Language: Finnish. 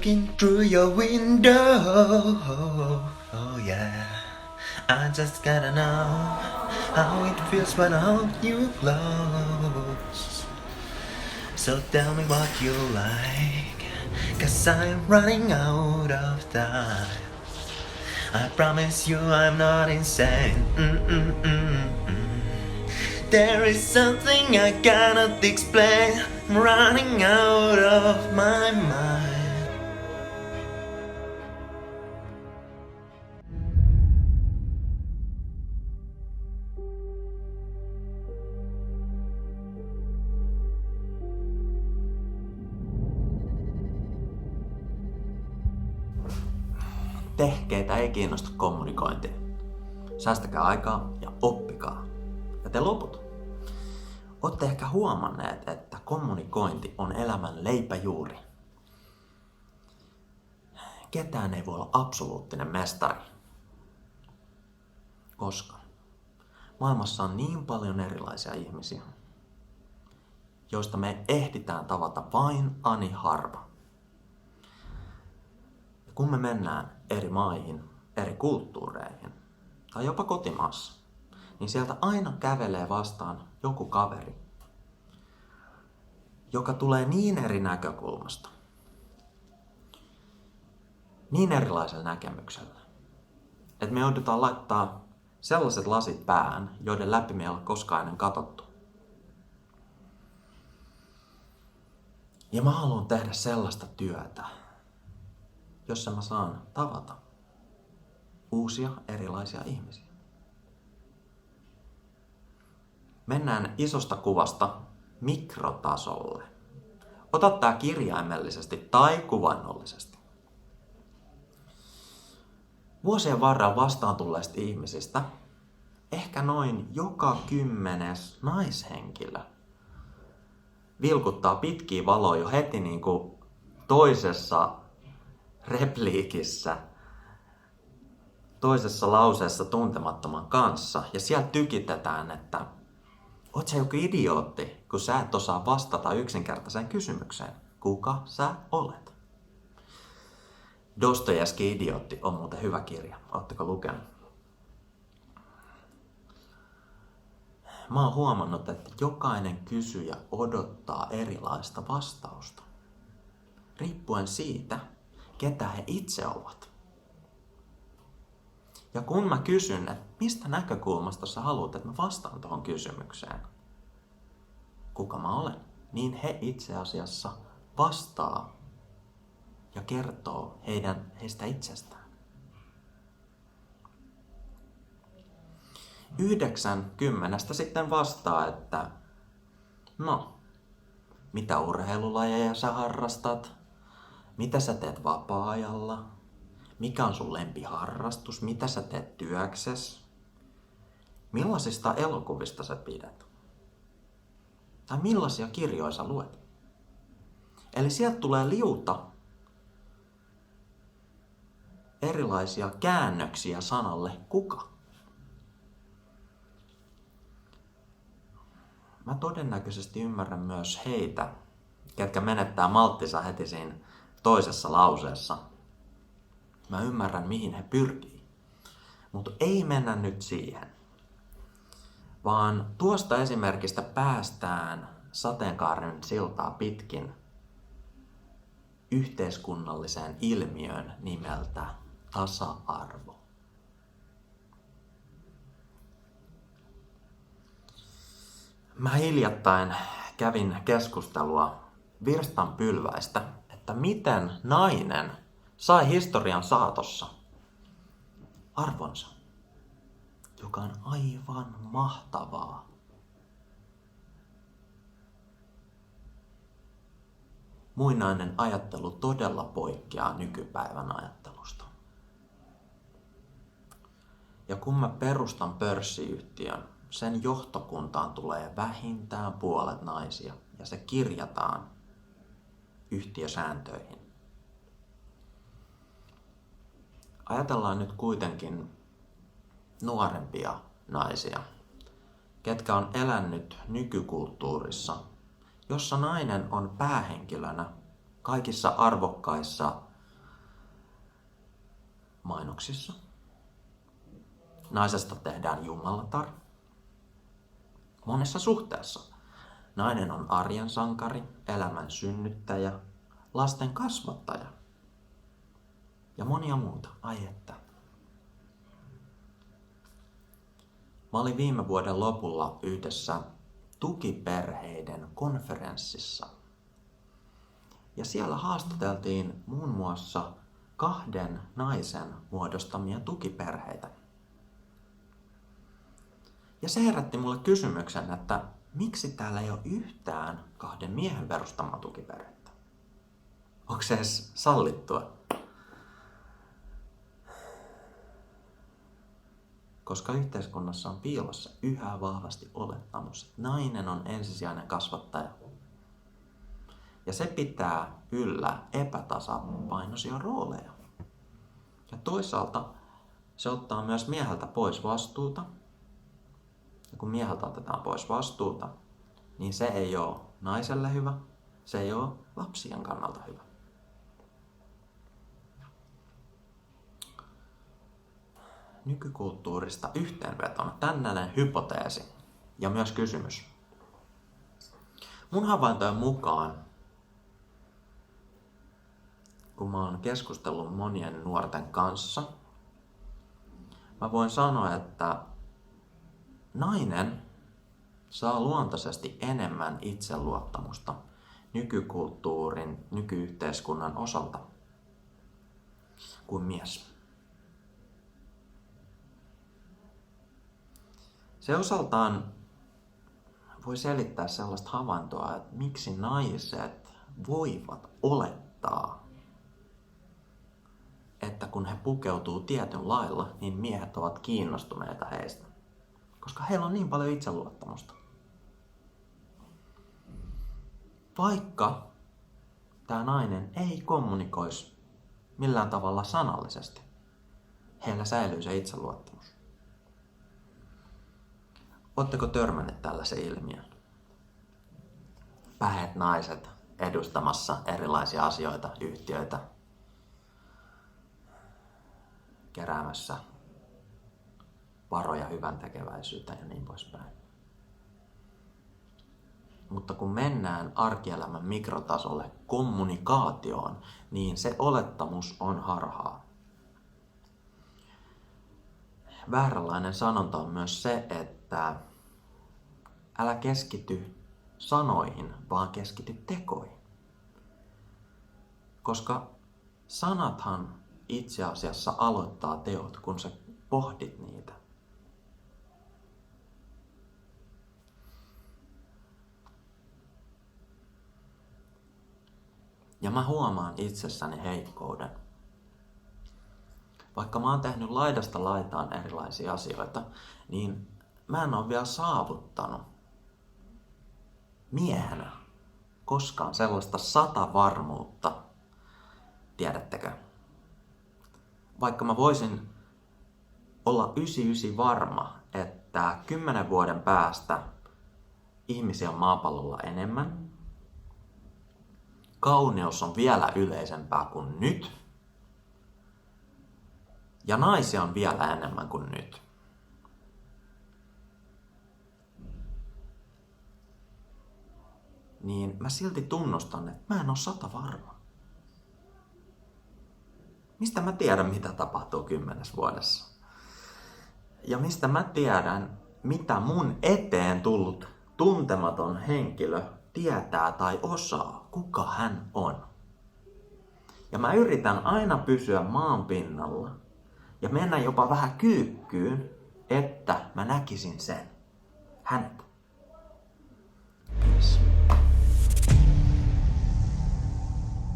looking through your window. Oh yeah, I just gotta know how it feels when I hold you close. So tell me what you like, 'cause I'm running out of time. I promise you I'm not insane. There is something I cannot explain. I'm running out of my mind. Te, keitä ei kiinnosta kommunikointi. Säästäkää aikaa ja oppikaa. Ja te loput. Olette ehkä huomanneet, että kommunikointi on elämän leipäjuuri. Ketään ei voi olla absoluuttinen mestari. Koska maailmassa on niin paljon erilaisia ihmisiä, joista me ehditään tavata vain ani harva. Ja kun me mennään eri maihin, eri kulttuureihin tai jopa kotimaassa, niin sieltä aina kävelee vastaan joku kaveri, joka tulee niin eri näkökulmasta, niin erilaisella näkemyksellä, että me joudutaan laittaa sellaiset lasit päähän, joiden läpi me ei ole koskaan ennen katsottu. Ja mä haluan tehdä sellaista työtä, jossa mä saan tavata uusia erilaisia ihmisiä. Mennään isosta kuvasta mikrotasolle. Ota tää kirjaimellisesti tai kuvainnollisesti. Vuosien varrella vastaan tulleista ihmisistä ehkä noin joka 10. naishenkilö vilkuttaa pitkiä valoja jo heti niin kuin toisessa repliikissä, toisessa lauseessa tuntemattoman kanssa. Ja sieltä tykitetään, että oot sä joku idiootti, kun sä et osaa vastata yksinkertaiseen kysymykseen. Kuka sä olet? Dostojevski Idiootti on muuten hyvä kirja. Ootteko lukenut? Mä oon huomannut, että jokainen kysyjä odottaa erilaista vastausta. Riippuen siitä, ketä he itse ovat. Ja kun mä kysyn, että mistä näkökulmasta sä haluat, että mä vastaan tuohon kysymykseen, kuka mä olen, niin he itse asiassa vastaa ja kertoo heistä itsestään. 9/10 sitten vastaa, että no, mitä urheilulajeja sä harrastat, mitä sä teet vapaa-ajalla, mikä on sun lempiharrastus, mitä sä teet työksessä, millaisista elokuvista sä pidät tai millaisia kirjoja sä luet. Eli sieltä tulee liuta erilaisia käännöksiä sanalle kuka. Mä todennäköisesti ymmärrän myös heitä, ketkä menettää malttinsa heti siinä toisessa lauseessa. Mä ymmärrän, mihin he pyrkii. Mutta ei mennä nyt siihen. Vaan tuosta esimerkistä päästään sateenkaaren siltaa pitkin yhteiskunnalliseen ilmiöön nimeltä tasa-arvo. Mä hiljattain kävin keskustelua virstanpylväistä, että miten nainen sai historian saatossa arvonsa, joka on aivan mahtavaa. Muinainen ajattelu todella poikkeaa nykypäivän ajattelusta. Ja kun mä perustan pörssiyhtiön, sen johtokuntaan tulee vähintään puolet naisia ja se kirjataan yhtiösääntöihin. Ajatellaan nyt kuitenkin nuorempia naisia, ketkä on elänyt nykykulttuurissa, jossa nainen on päähenkilönä kaikissa arvokkaissa mainoksissa. Naisesta tehdään jumalatar. Monessa suhteessa nainen on arjen sankari, elämän synnyttäjä, lasten kasvattaja ja monia muuta. Ai että. Mä olin viime vuoden lopulla yhdessä tukiperheiden konferenssissa. Ja siellä haastateltiin muun muassa 2 naisen muodostamia tukiperheitä. Ja se herätti mulle kysymyksen, että miksi täällä ei ole yhtään 2 miehen perustamaa tukiperhettä? Onko se edes sallittua? Koska yhteiskunnassa on piilossa yhä vahvasti olettamus, että nainen on ensisijainen kasvattaja. Ja se pitää yllä epätasapainoisia rooleja. Ja toisaalta se ottaa myös mieheltä pois vastuuta. Ja kun mieheltä otetaan pois vastuuta, niin se ei ole naiselle hyvä, se ei ole lapsien kannalta hyvä. Nykykulttuurista yhteenvetona tällainen hypoteesi ja myös kysymys. Mun havaintojen mukaan, kun mä oon keskustellut monien nuorten kanssa, mä voin sanoa, että nainen saa luontaisesti enemmän itseluottamusta nykykulttuurin, nykyyhteiskunnan osalta kuin mies. Se osaltaan voi selittää sellaista havaintoa, että miksi naiset voivat olettaa, että kun he pukeutuu tietyn lailla, niin miehet ovat kiinnostuneita heistä. Koska heillä on niin paljon itseluottamusta. Vaikka tämä nainen ei kommunikoisi millään tavalla sanallisesti, heillä säilyy se itseluottamus. Oletteko törmänneet tällaisen ilmiön? Päät naiset edustamassa erilaisia asioita, yhtiöitä, keräämässä varoja hyvän tekeväisyyteen ja niin poispäin. Mutta kun mennään arkielämän mikrotasolle kommunikaatioon, niin se olettamus on harhaa. Vääränlainen sanonta on myös se, että älä keskity sanoihin, vaan keskity tekoihin. Koska sanathan itse asiassa aloittaa teot, kun sä pohdit niitä. Ja mä huomaan itsessäni heikkouden. Vaikka mä oon tehnyt laidasta laitaan erilaisia asioita, niin mä en ole vielä saavuttanut miehenä koskaan sellaista 100% tiedättekö? Vaikka mä voisin olla 99 varma, että 10 vuoden päästä ihmisiä on maapallolla enemmän, kauneus on vielä yleisempää kuin nyt, ja naisia on vielä enemmän kuin nyt. Niin mä silti tunnustan, että mä en ole 100% varma. Mistä mä tiedän, mitä tapahtuu 10 vuodessa? Ja mistä mä tiedän, mitä mun eteen tullut tuntematon henkilö tietää tai osaa, kuka hän on. Ja mä yritän aina pysyä maan pinnalla ja mennä jopa vähän kyykkyyn, että mä näkisin sen. Hänet. Yes.